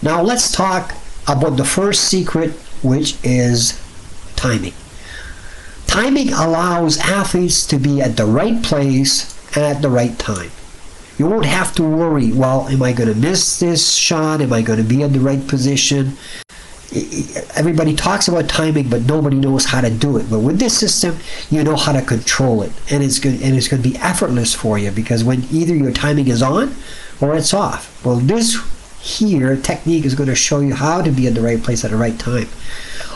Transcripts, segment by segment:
Now let's talk about the first secret, which is timing. Timing allows athletes to be at the right place and at the right time. You won't have to worry, well, am I going to miss this shot? Am I going to be in the right position? Everybody talks about timing, but nobody knows how to do it. But with this system, you know how to control it, and it's going to be effortless for you, because when either your timing is on or it's off. Well, this here technique is going to show you how to be in the right place at the right time.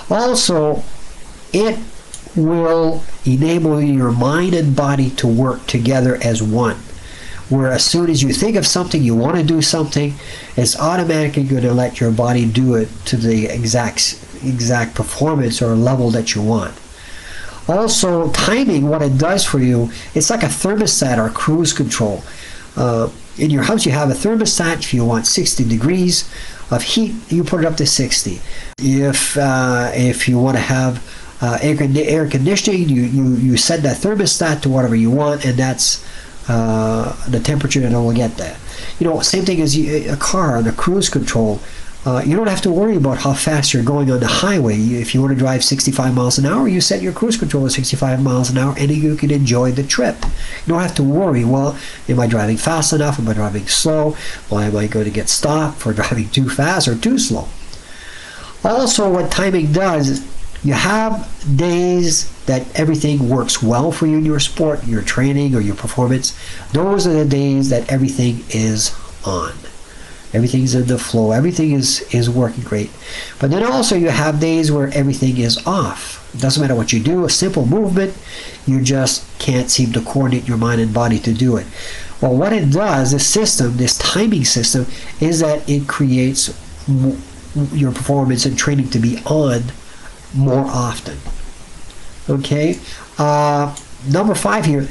Also, it will enable your mind and body to work together as one, where as soon as you think of something, you want to do something, it's automatically going to let your body do it to the exact performance or level that you want. Also, timing, what it does for you, it's like a thermostat or cruise control. In your house, you have a thermostat. If you want 60 degrees of heat, you put it up to 60. If you want to have air conditioning, you set that thermostat to whatever you want, and that's the temperature that it will get there. Same thing as a car, the cruise control. You don't have to worry about how fast you're going on the highway. If you want to drive 65 miles an hour, you set your cruise control at 65 miles an hour, and you can enjoy the trip. You don't have to worry, well, am I driving fast enough? Am I driving slow? Well, am I going to get stopped for driving too fast or too slow? Also, what timing does, you have days that everything works well for you in your sport, your training, or your performance. Those are the days that everything is on. Everything's in the flow. Everything is working great. But then also you have days where everything is off. It doesn't matter what you do, a simple movement, you just can't seem to coordinate your mind and body to do it. Well, what it does, this system, this timing system, is that it creates your performance and training to be on more often. Okay? Number 5 here,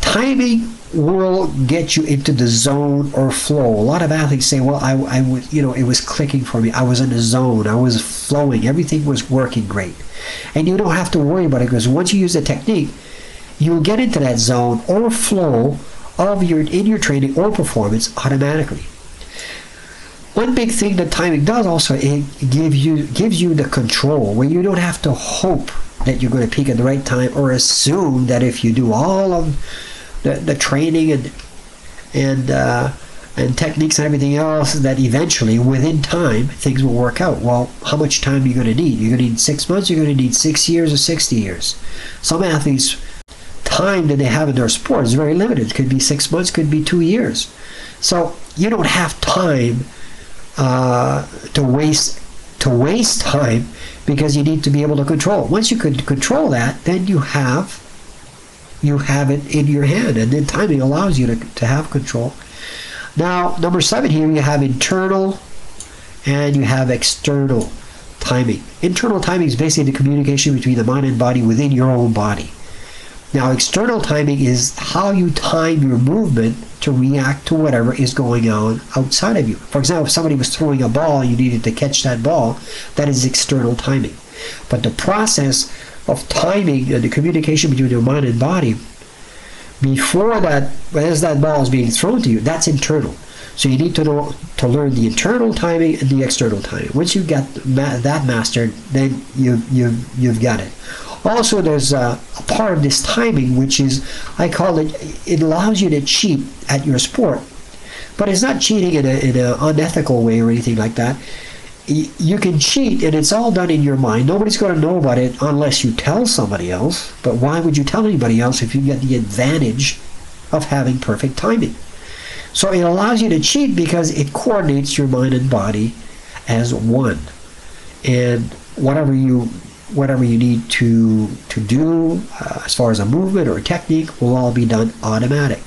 timing will get you into the zone or flow. A lot of athletes say, well, I was, it was clicking for me. I was in the zone. I was flowing. Everything was working great. And you don't have to worry about it, because once you use the technique, you'll get into that zone or flow in your training or performance automatically. One big thing that timing does also, it gives you the control, where you don't have to hope that you're going to peak at the right time, or assume that if you do all of the training and techniques and everything else, that eventually, within time, things will work out. Well, how much time are you going to need? You're going to need 6 months, you're going to need 6 years, or 60 years. Some athletes, time that they have in their sport is very limited. It could be 6 months, could be 2 years. So you don't have time to waste time, because you need to be able to control it. Once you could control that, then you have it in your hand, and then timing allows you to have control. Now, number 7 here, you have internal and you have external timing. Internal timing is basically the communication between the mind and body within your own body. Now, external timing is how you time your movement to react to whatever is going on outside of you. For example, if somebody was throwing a ball and you needed to catch that ball, that is external timing. But the process of timing and the communication between your mind and body before that, as that ball is being thrown to you, that's internal. So you need to learn the internal timing and the external timing. Once you get that mastered, then you've got it. Also, there's a part of this timing which is, I call it allows you to cheat at your sport. But it's not cheating in an unethical way or anything like that. You can cheat, and it's all done in your mind. Nobody's going to know about it unless you tell somebody else. But why would you tell anybody else if you get the advantage of having perfect timing? So it allows you to cheat because it coordinates your mind and body as one. And whatever you need to do as far as a movement or a technique will all be done automatic.